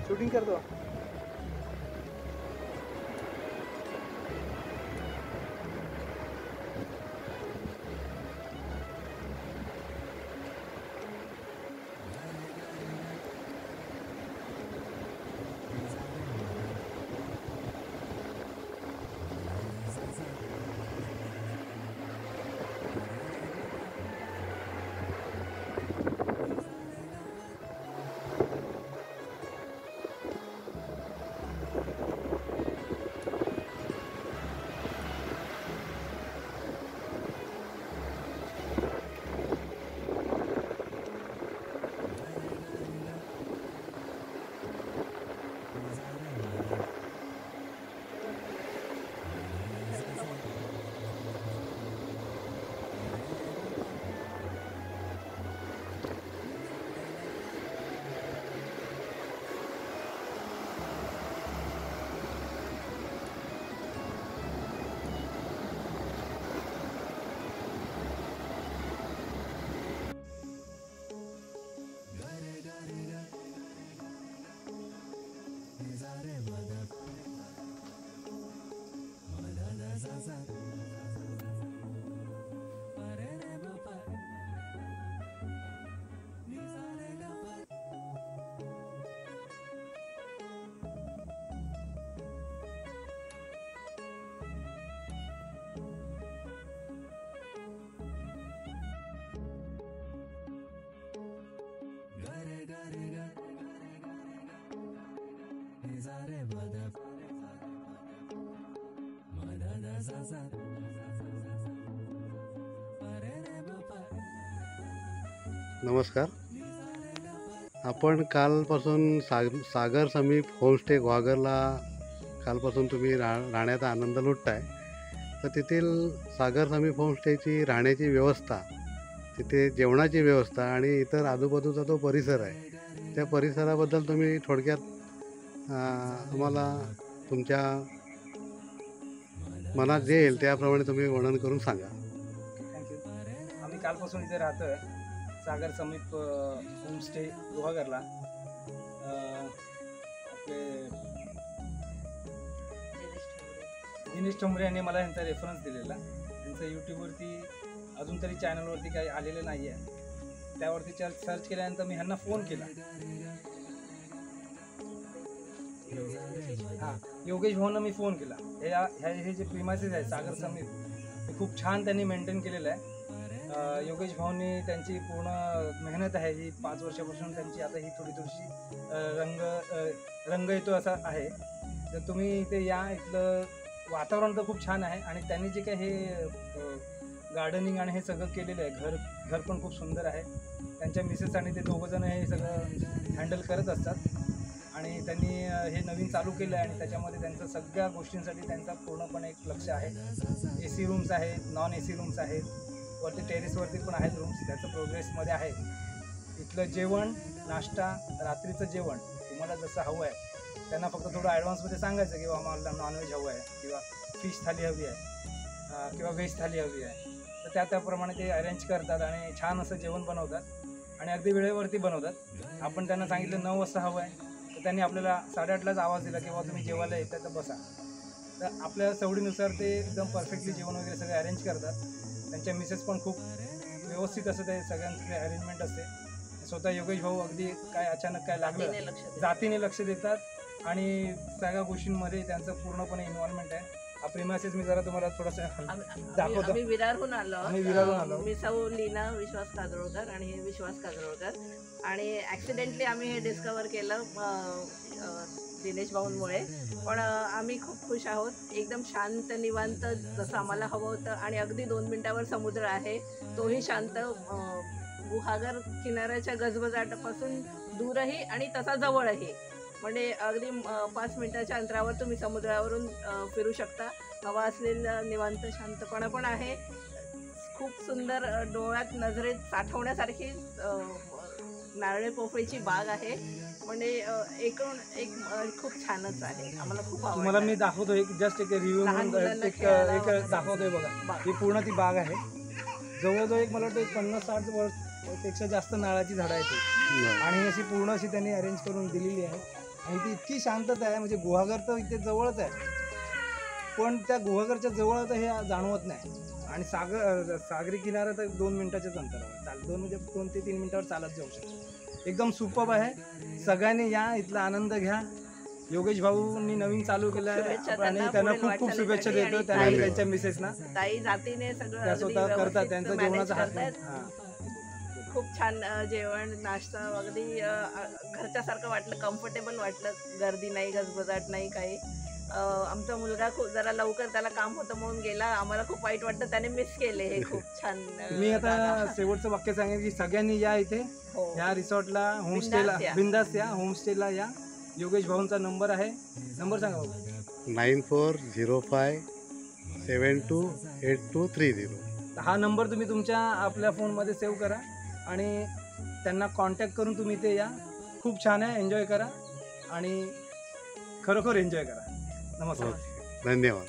Shooting करतो. नमस्कार. आपण कालपासून सागर समीप होमस्टे ग्वागरला कालपासून तुम्ही राहण्याचा आनंद लुटताय. तर तेथील सागर समीप होमस्टेची राहण्याची व्यवस्था, तिथे जेवणाची व्यवस्था आणि इतर आजूबाजूचा जो परिसर आहे त्या परिसराबद्दल तुम्ही थोडक्यात आम्हाला तुमच्या मनात जे येईल त्याप्रमाणे तुम्ही वर्णन करून सांगा. थँक्यू. आम्ही कालपासून इथे राहतो आहे सागर समीप होमस्टे गुहागरला. आपले दिनेश ठोंबरे यांनी मला ह्यांचा रेफरन्स दिलेला. त्यांचं यूट्यूबवरती अजून तरी चॅनलवरती काही आलेलं नाही आहे. त्यावरती सर्च केल्यानंतर मी ह्यांना फोन केला. हां, योगेश भाऊंना मी फोन केला. हे जे प्रिमायसेस आहे सागर समीप हे खूप छान त्यांनी मेंटेन केलेलं आहे. योगेश भाऊंनी त्यांची पूर्ण मेहनत आहे ही 5 वर्षापासून त्यांची आता ही थोडीशी रंग येतो असा आहे. तर तुम्ही इथे या, इथलं वातावरण तर खूप छान आहे आणि त्यांनी जे काय हे गार्डनिंग आणि हे सगळं केलेलं आहे, घर पण खूप सुंदर आहे. त्यांच्या मिसेस आणि ते दोघंजण हे सगळं हँडल करत असतात आणि त्यांनी हे नवीन चालू केलं आहे आणि त्याच्यामध्ये त्यांचं सगळ्या गोष्टींसाठी त्यांचा पूर्णपणे एक लक्ष आहे. AC रूम्स आहेत, नॉन AC रूम्स आहेत, वरती टेरेसवरती पण आहेत रूम्स, त्याचं प्रोग्रेसमध्ये आहे. इथलं जेवण, नाश्ता, रात्रीचं जेवण तुम्हाला जसं हवं आहे त्यांना फक्त थोडं ॲडव्हान्समध्ये सांगायचं की आम्हाला नॉनव्हेज हवं आहे किंवा फिश थाली हवी आहे किंवा व्हेज थाली हवी आहे. तर त्याप्रमाणे ते अरेंज करतात आणि छान असं जेवण बनवतात आणि अगदी वेळेवरती बनवतात. आपण त्यांना सांगितलं 9 वाजता हवं आहे तर त्यांनी आपल्याला 8:30लाच आवाज दिला की बाबा तुम्ही जेवायला येतं तर बसा. तर आपल्या सवडीनुसार ते एकदम परफेक्टली जेवण वगैरे सगळे अरेंज करतात. त्यांच्या मिसेस पण खूप व्यवस्थित असं ते सगळ्यांचं अरेंजमेंट असते. स्वतः योगेश भाऊ अगदी काय अचानक काय लागलं जातीने लक्ष देतात आणि सगळ्या गोष्टींमध्ये त्यांचं पूर्णपणे इन्व्हॉल्वमेंट आहे. हा प्रिमायसेस मी जरा तुम्हाला थोडंसं दाखवतो. आम्ही विरारहून आलो. मी सौ लीना विश्वास काजरोळकर आणि हे विश्वास काजरोळकर आणि ॲक्सिडेंटली आम्ही हे डिस्कवर केलं दिनेश भाऊंमुळे. पण आम्ही खूप खुश आहोत. एकदम शांत निवांत जसं आम्हाला हवं होतं आणि अगदी 2 मिनिटावर समुद्र आहे, तोही शांत. गुहागर किनाऱ्याच्या गजबजाटापासून दूरही आणि तसा जवळही, म्हणजे अगदी 5 मिनिटाच्या अंतरावर तुम्ही समुद्रावरून फिरू शकता. हवा असलेलं निवांत शांतपणा पण आहे. खूप सुंदर डोळ्यात नजरेत साठवण्यासारखी नारळी पोफळीची बाग आहे. म्हणजे एकूण एक खूप छानच आहे. आम्हाला खूप आवडलं. तुम्हाला मी दाखवतो एक जस्ट एक रिव्ह्यू एक दाखवतोय बघा. ही पूर्ण ती बाग आहे. जवळजवळ एक मला वाटतं 50-60 वर्षपेक्षा जास्त नारळाची झाडं आहेत आणि अशी पूर्ण अशी त्यांनी अरेंज करून दिलेली आहे. आणि इथे इतकी शांतता आहे, म्हणजे गुहागर तर इथे जवळच आहे, पण त्या गुहागरच्या जवळ तर हे जाणवत नाही. आणि सागरी किनारा तर 2 मिनिटाच्याच अंतरावर 2 म्हणजे 2 ते 3 मिनिटावर चालत जाऊ शकतो. एकदम सुपर्ब आहे. सगळ्यांनी या, इथला आनंद घ्या. योगेश भाऊंनी नवीन चालू केलं शुभेच्छा आहे आणि त्यांना त्यांना पुढील खूप खूप शुभेच्छा वाटचालीसाठी. देतो, आणि त्यांना आणि धन्यवाद. त्यांच्या मिसेसना. ताई जातीने सगळं त्या अगदी स्वतः करतात, व्यवस्थित त्यांचा manage जेवणाचा हात करतायत. हां. खूप छान जेवण नाश्ता अगदी घरच्यासारखं वाटलं, कम्फर्टेबल वाटलं. गर्दी नाही, गजबजाट नाही काही. आमचा मुलगा खूप जरा लवकर त्याला काम होतं म्हणून गेला. आम्हाला खूप वाईट वाटतं, त्याने मिस केले हे खूप छान मी आता जागा. शेवटचं वाक्य सांगेन की सगळ्यांनी या इथे, हो. या रिसॉर्टला, होमस्टेला बिनधास्त या. बिंदास या, होमस्टेला या. योगेश भाऊंचा नंबर आहे, नंबर सांगा भाऊ. 9405728230. हा नंबर तुम्ही तुमच्या आपल्या फोनमध्ये सेव्ह करा आणि त्यांना कॉन्टॅक्ट करून तुम्ही इथे या. खूप छान आहे, एन्जॉय करा आणि खरोखर एन्जॉय करा. नमस्कार. ओके, धन्यवाद.